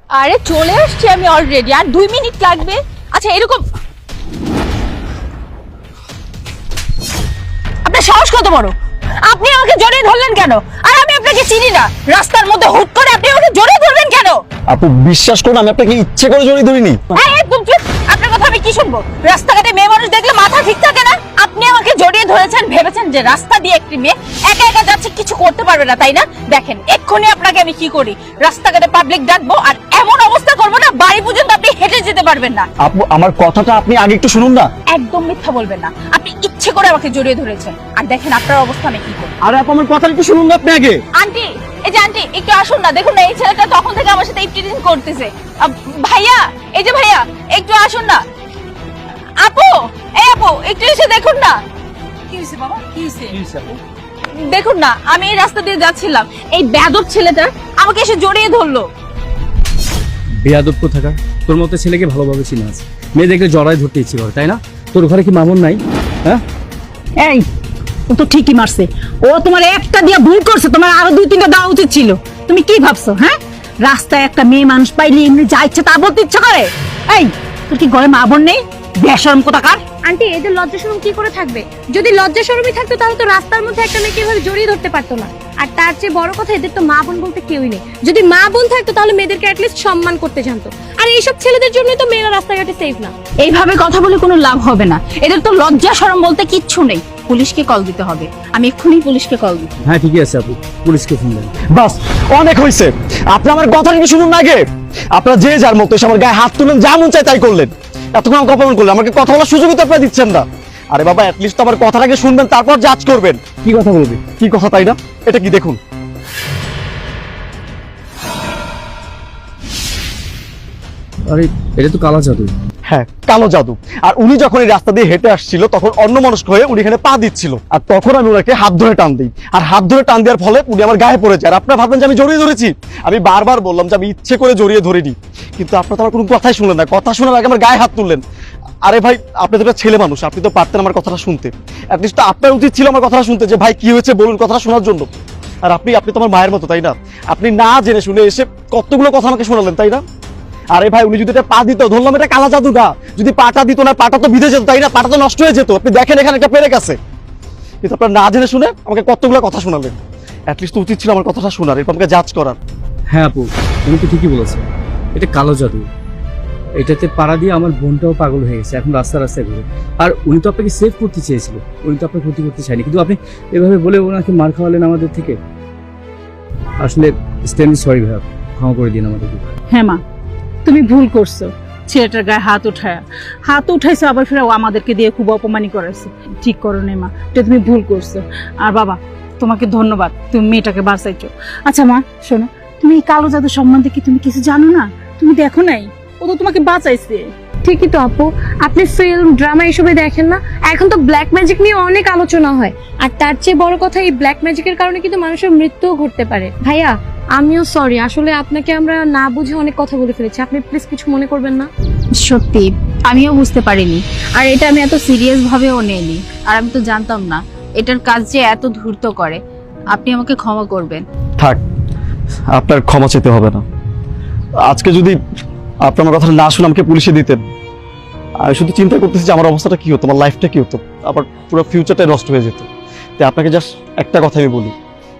আরে চলে আসছি আমি অলরেডি, আর 2 মিনিট লাগবে। আচ্ছা এরকম আপনার সাহস কত বড়, আপনি আমাকে জড়িয়ে ধরলেন কেন? আর আমি আপনাকে চিনি না, রাস্তার মধ্যে হুট করে আপনি আমাকে জড়িয়ে ধরবেন কেন? আপু বিশ্বাস করুন আমি আপনাকে ইচ্ছে করে জড়িয়ে ধরিনি। একদম চুপ, আপনার কথা আমি কি শুনবো? রাস্তাঘাটে মেয়ে মানুষ দেখলে মাথা ঠিক থাকে না? আপনি আমাকে জড়িয়ে ধরেছেন, ভেবেছেন যে রাস্তা দিয়ে একটি মেয়ে একা একা যাচ্ছে, কিছু করতে পারবে না, তাই না? দেখেন এক্ষুনি আপনাকে আমি কি করি, রাস্তাঘাটে পাবলিক ডাকবো আর এমন অবস্থা করবো না বাড়ি পর্যন্ত আপনি হেঁটে যেতে পারবেন না। আপু আমার কথাটা আপনি আগে একটু শুনুন না। একদম মিথ্যা বলবেন না, আপনি ইচ্ছে করে আমাকে জড়িয়ে ধরেছেন। আর দেখেন আপনার অবস্থা আমি কি করি। আরে আপু আমার কথাটা একটু শুনুন না আপনি আগে। আন্টি, এই যে আন্টি একটু আসুন না, দেখুন না এই ছেলেটা তখন থেকে আমার সাথে ইফটিজিং করতেছে। ভাইয়া, এই যে ভাইয়া একটু আসুন না। আপু, এই আপু একটু এসে দেখুন না। কি হয়েছে বাবা, কি হয়েছে? দেখুন না, আমি এই রাস্তা দিয়ে যাচ্ছিলাম, এই বেয়াদব ছেলেটা আমাকে এসে জড়িয়ে ধরলো। বেয়াদব কোথাকার, তোর মতো ছেলেকে ভালোভাবে চিনা আছে, মেয়ে দেখলে জড়ায় ধরতে ইচ্ছে করে, তাই না? তোর ঘরে কি মামুন নাই? হ্যাঁ এই ও তো ঠিকই মারছে, ও তোমার একটা দিয়ে ভুল করছে, তোমার আরো 2-3টা দেওয়া উচিত ছিল। তুমি কি ভাবছো? হ্যাঁ, রাস্তায় একটা মেয়ে মানুষ পাইলে এমনি যা ইচ্ছা তা বলতে ইচ্ছা করে? এই তোর কি ঘরে মা বোন নেই? বেশরম কোথাকার। আন্টি এদের লজ্জা শরম কি করে থাকবে? যদি লজ্জা শরমই থাকতো তাহলে তো রাস্তার মধ্যে একটা মেয়েকে এভাবে জড়িয়ে ধরতে পারতো না। আর তার চেয়ে বড় কথা, এদের তো মা বোন বলতে কেউই নেই। যদি মা বোন থাকতো তাহলে মেয়েদেরকে অ্যাটলিস্ট সম্মান করতে জানতো। আর এইসব ছেলেদের জন্যই তো মেয়েরা রাস্তাঘাটে সেফ না। এইভাবে কথা বলে কোনো লাভ হবে না, এদের তো লজ্জা শরম বলতে কিচ্ছু নেই। পুলিশকে কল দিতে হবে, আমি এক্ষুনি পুলিশকে কল দিই। হ্যাঁ ঠিকই আছে আপু, পুলিশকে ফোন দেন। বাস অনেক হয়েছে, আপনি আমার কথাটা একটু শুনুন না আগে। আপনারা যে যার মতো এসে আমার গায়ে হাত তুললেন, যা মন চায় তাই করলেন, এতক্ষণ আমাকে অপমান করলেন, আমাকে কথা বলার সুযোগই তো আপনারা দিচ্ছেন না। আরে বাবা অ্যাটলিস্ট আমার কথাটাকে শুনবেন, তারপর জাজ করবেন। কি কথা বলবি? কি কথা তাই না? এটা কি দেখুন। আরে এটা তো কালা জাদু। হ্যাঁ কালো জাদু। আর উনি যখন এই রাস্তা দিয়ে হেঁটে আসছিল তখন অন্যমনস্ক হয়ে উনি এখানে পা দিচ্ছিল, আর তখন আমি ওনাকে হাত ধরে টান দিই, আর হাত ধরে টান দেওয়ার ফলে উনি আমার গায়ে পড়েছে। আর আপনারা ভাববেন যে আমি জড়িয়ে ধরেছি, আমি বারবার বললাম যে আমি ইচ্ছে করে জড়িয়ে ধরিনি, কিন্তু আপনারা তো আমার কোনো কথাই শুনলেন না। কথা শোনার আগে আমার গায়ে হাত তুললেন। আরে ভাই আপনি তো একটা ছেলে মানুষ, আপনি তো পারতেন আমার কথাটা শুনতে, অ্যাটলিস্ট আপনার উচিত ছিল আমার কথাটা শুনতে, যে ভাই কি হয়েছে বলুন, কথাটা শোনার জন্য। আর আপনি তো আমার মায়ের মতো, তাই না? আপনি না জেনে শুনে এসে কতগুলো কথা আমাকে শোনালেন, তাই না? আরে ভাই উনি যদি এটা পা দিত, ধরলাম এটা কালা জাদু না, যদি পাটা দিত না, পাটা তো ভিজে যেত, তাই না? পাটা তো নষ্ট হয়ে যেত। আপনি দেখেন এখানে একটা পেরেক আছে, কিন্তু আপনার না জেনে শুনে আমাকে কতগুলো কথা শোনালেন। অ্যাটলিস্ট তো উচিত ছিল আমার কথাটা শোনার, এরপর আমাকে জাজ করার। হ্যাঁ আপু, উনি তো ঠিকই বলেছে, এটা কালো জাদু। এটাতে পাড়া দিয়ে আমার বোনটাও পাগল হয়ে গেছে, এখন রাস্তায় রাস্তায় ঘুরে। আর উনি তো আপনাকে সেভ করতে চেয়েছিল, উনি তো আপনাকে ক্ষতি করতে চায়নি, কিন্তু আপনি এভাবে বলে ওনাকে মার খাওয়ালেন আমাদের থেকে। আসলে স্ট্যান্ড সরি ভাইয়া, ক্ষমা করে দিন আমাদেরকে। হ্যাঁ মা, তুমি ভুল করছো, ছেলেটার গায়ে হাত উঠাইছো, আবার ফিরে আমাদেরকে দিয়ে খুব অপমানি করাইছো। ঠিক করো নাই মা, এটা তুমি ভুল করছো। আর বাবা তোমাকে ধন্যবাদ, তুমি মেয়েটাকে বাঁচাইছো। আচ্ছা মা শোনো, তুমি এই কালো জাদু সম্বন্ধে কি তুমি কিছু জানো না? তুমি দেখো নাই? ও তো তোমাকে বাঁচাইছে। ঠিকই তো আপু, আপনি ফিল্ম ড্রামা এসবে দেখেন না? এখন তো ব্ল্যাক ম্যাজিক নিয়ে অনেক আলোচনা হয়। আর তার চেয়ে বড় কথা, এই ব্ল্যাক ম্যাজিকের কারণে কিন্তু মানুষের মৃত্যুও ঘটতে পারে। ভাইয়া আমিও সরি, আসলে আপনাকে আমরা না বুঝে অনেক কথা বলে ফেলেছি, আপনি প্লিজ কিছু মনে করবেন না। সত্যি আমিও বুঝতে পারিনি, আর এটা আমি এত সিরিয়াস ভাবেও নেইনি। আর আমি তো জানতাম না এটার কাজ যে এত ধূর্ত করে। আপনি আমাকে ক্ষমা করবেন। থাক, আপনার ক্ষমা চেতে হবে না। আজকে যদি আপনি আমার কথা না শুনে আমাকে পুলিশে দিতেন, আমি শুধু চিন্তা করতেছি যে আমার অবস্থাটা কি হতো, আমার লাইফটা কি হতো, আবার পুরো ফিউচারটাই নষ্ট হয়ে যেত। তাই আপনাকে জাস্ট একটা কথা আমি বলি,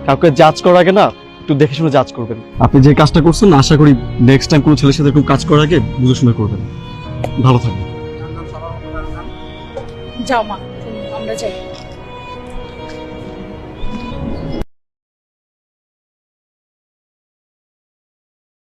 কাউকে জাজ করার আগে না একটু দেখে শুনে জাজ করবেন। আপনি যে কাজটা করছেন আশা করি নেক্সট টাইম কোনো ছেলের সাথে এরকম কাজ করার আগে বুঝে শুনে করবেন। ভালো থাকবেন। যাও মা, আমরা যাই।